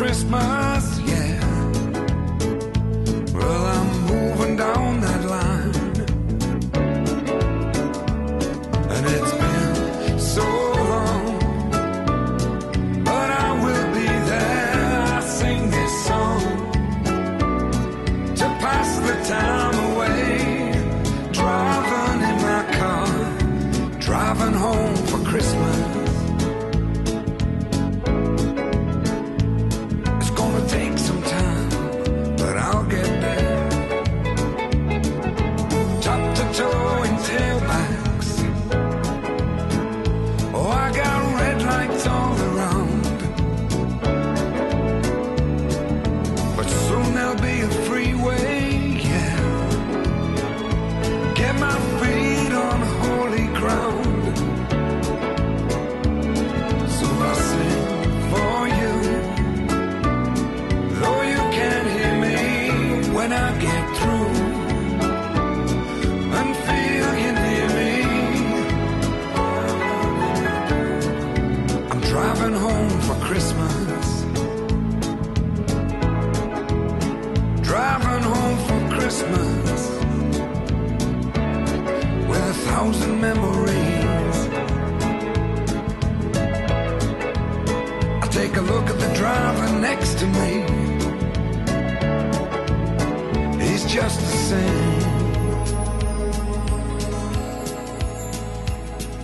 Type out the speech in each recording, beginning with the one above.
Christmas, yeah. Well, I'm moving down that line, and it's been so long, but I will be there. I sing this song to pass the time away, driving in my car, driving home for Christmas.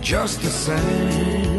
Just the same.